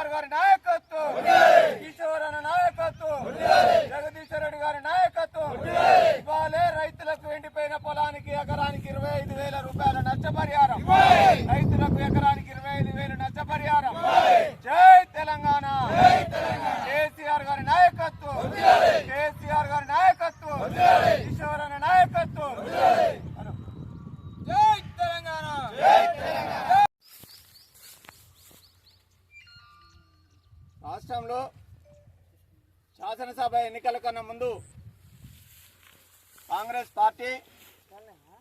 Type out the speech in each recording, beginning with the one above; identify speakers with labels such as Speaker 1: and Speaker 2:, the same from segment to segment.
Speaker 1: కేసీఆర్ గారి నాయకత్వం, కిషోరన్న నాయకత్వం, జగదీశ్వర్ రెడ్డి గారి నాయకత్వం. ఇవాళే రైతులకు ఎండిపోయిన పొలానికి ఎకరానికి 25,000 రూపాయల నష్టపరిహారం. రైతులకు ఎకరానికి 25,000 నష్టపరిహారం. జై తెలంగాణ. కేసీఆర్ గారి నాయకత్వం, కేసీఆర్ గారి నాయకత్వం, కిషోరన్న నాయకత్వం. జై తెలంగాణ. రాష్ట్రంలో శాసనసభ ఎన్నికల కన్నా ముందు కాంగ్రెస్ పార్టీ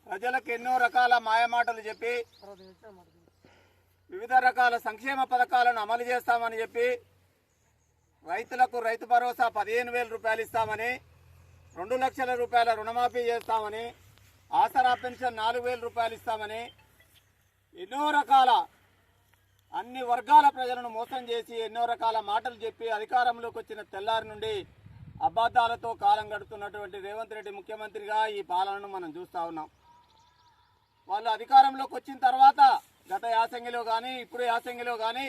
Speaker 1: ప్రజలకు ఎన్నో రకాల మాయమాటలు చెప్పి వివిధ రకాల సంక్షేమ పథకాలను అమలు చేస్తామని చెప్పి రైతులకు రైతు భరోసా 15,000 రూపాయలు ఇస్తామని, 2 లక్షల రూపాయల రుణమాఫీ చేస్తామని, ఆసరా పెన్షన్ 4,000 రూపాయలు ఇస్తామని ఎన్నో రకాల అన్ని వర్గాల ప్రజలను మోసం చేసి ఎన్నో రకాల మాటలు చెప్పి అధికారంలోకి వచ్చిన తెల్లారి నుండి అబద్ధాలతో కాలం గడుపుతున్నటువంటి రేవంత్ రెడ్డి ముఖ్యమంత్రిగా ఈ పాలనను మనం చూస్తూ ఉన్నాం. వాళ్ళు అధికారంలోకి వచ్చిన తర్వాత గత యాసంగిలో కానీ ఇప్పుడు యాసంగిలో కానీ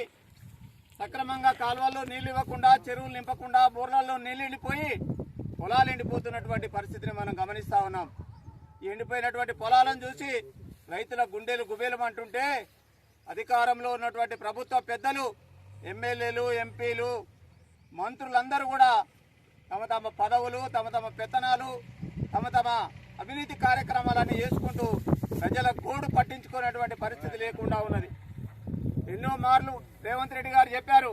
Speaker 1: సక్రమంగా కాలువల్లో నీళ్లు ఇవ్వకుండా, చెరువులు నింపకుండా, బోర్లలో నీళ్లు ఎండిపోయి పొలాలు ఎండిపోతున్నటువంటి పరిస్థితిని మనం గమనిస్తూ ఉన్నాం. ఈ ఎండిపోయినటువంటి పొలాలను చూసి రైతుల గుండెలు గుబేలమంటుంటే అధికారంలో ఉన్నటువంటి ప్రభుత్వ పెద్దలు, ఎమ్మెల్యేలు, ఎంపీలు, మంత్రులందరూ కూడా తమ తమ పదవులు, తమ తమ పెత్తనాలు, తమ తమ అవినీతి కార్యక్రమాలన్నీ చేసుకుంటూ ప్రజల గోడు పట్టించుకునేటువంటి పరిస్థితి లేకుండా ఉన్నది. ఎన్నో మార్లు రేవంత్ రెడ్డి గారు చెప్పారు,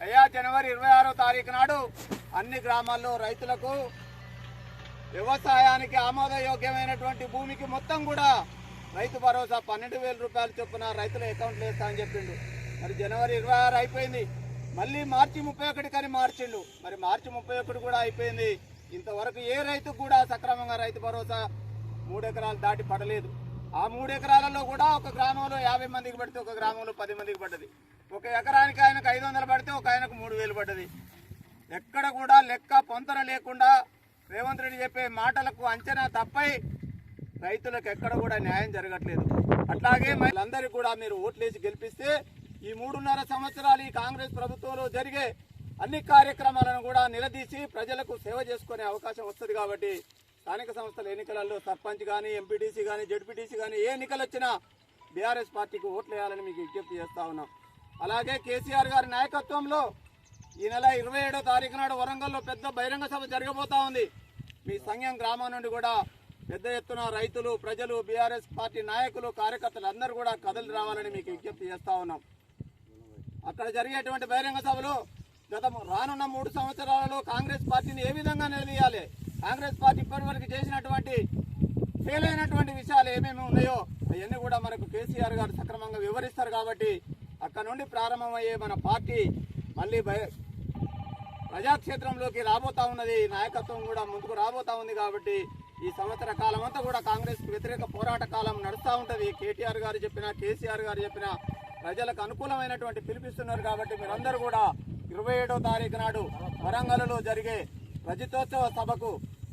Speaker 1: అయ్యా జనవరి 26వ తారీఖు నాడు అన్ని గ్రామాల్లో రైతులకు వ్యవసాయానికి ఆమోదయోగ్యమైనటువంటి భూమికి మొత్తం కూడా రైతు భరోసా 12,000 రూపాయలు చొప్పున రైతుల అకౌంట్లో వేస్తా అని చెప్పిండు. మరి జనవరి 26 అయిపోయింది, మళ్ళీ మార్చి 31 కని మార్చిండు. మరి మార్చి 31 కూడా అయిపోయింది. ఇంతవరకు ఏ రైతుకు కూడా సక్రమంగా రైతు భరోసా 3 ఎకరాలు దాటి పడలేదు. ఆ 3 ఎకరాలలో కూడా ఒక గ్రామంలో 50 మందికి పడితే ఒక గ్రామంలో 10 మందికి పడ్డది. ఒక ఎకరానికి ఆయనకు 500 పడితే ఒక ఆయనకు 3,000 పడ్డది. ఎక్కడ కూడా లెక్క పొంతన లేకుండా రేవంత్ రెడ్డి చెప్పే మాటలకు అంచనా తప్పై రైతులకు ఎక్కడ కూడా న్యాయం జరగట్లేదు. అట్లాగే మళ్ళందరికీ కూడా మీరు ఓట్లేసి గెలిపిస్తే ఈ 3.5 సంవత్సరాలు ఈ కాంగ్రెస్ ప్రభుత్వంలో జరిగే అన్ని కార్యక్రమాలను కూడా నిలదీసి ప్రజలకు సేవ చేసుకునే అవకాశం వస్తుంది. కాబట్టి స్థానిక సంస్థల ఎన్నికలలో సర్పంచ్ కానీ, ఎంపీటీసీ కానీ, జడ్పీటీసీ కానీ ఏ ఎన్నికలు వచ్చినా బీఆర్ఎస్ పార్టీకి ఓట్లు వేయాలని మీకు విజ్ఞప్తి చేస్తా ఉన్నాం. అలాగే కేసీఆర్ గారి నాయకత్వంలో ఈ నెల 27వ తారీఖు నాడు వరంగల్లో పెద్ద బహిరంగ సభ జరగబోతా ఉంది. మీ సంఘం గ్రామం నుండి కూడా పెద్ద ఎత్తున రైతులు, ప్రజలు, బీఆర్ఎస్ పార్టీ నాయకులు, కార్యకర్తలు అందరూ కూడా కదలి రావాలని మీకు విజ్ఞప్తి చేస్తా ఉన్నాం. అక్కడ జరిగేటువంటి బహిరంగ సభలో రానున్న 3 సంవత్సరాలలో కాంగ్రెస్ పార్టీని ఏ విధంగా నిలదీయాలి, కాంగ్రెస్ పార్టీ ఇప్పటివరకు చేసినటువంటి ఫెయిల్ అయినటువంటి విషయాలు ఏమేమి ఉన్నాయో అవన్నీ కూడా మనకు కేసీఆర్ గారు సక్రమంగా వివరిస్తారు. కాబట్టి అక్కడ నుండి ప్రారంభమయ్యే మన పార్టీ మళ్ళీ ప్రజాక్షేత్రంలోకి రాబోతా ఉన్నది. నాయకత్వం కూడా ముందుకు రాబోతా ఉంది. కాబట్టి ఈ సంవత్సర కాలం అంతా కూడా కాంగ్రెస్ వ్యతిరేక పోరాట కాలం నడుస్తూ ఉంటుంది. కేటీఆర్ గారు చెప్పినా, కేసీఆర్ గారు చెప్పినా ప్రజలకు అనుకూలమైనటువంటి పిలిపిస్తున్నారు. కాబట్టి మీరందరూ కూడా 27వ తారీఖు నాడు వరంగల్లో జరిగే రజతోత్సవ సభకు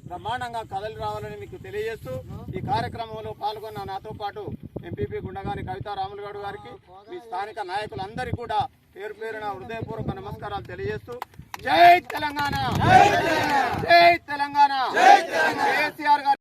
Speaker 1: బ్రహ్మాండంగా కదలి రావాలని మీకు తెలియజేస్తూ ఈ కార్యక్రమంలో పాల్గొన్న నాతో పాటు ఎంపీపీ గుండగాని కవితా రాములు గౌడ్ గారికి, మీ స్థానిక నాయకులందరికీ కూడా పేరు పేరున హృదయపూర్వక నమస్కారాలు తెలియజేస్తూ జై తెలంగాణ, జై తెలంగాణ, కేసీఆర్ గారు.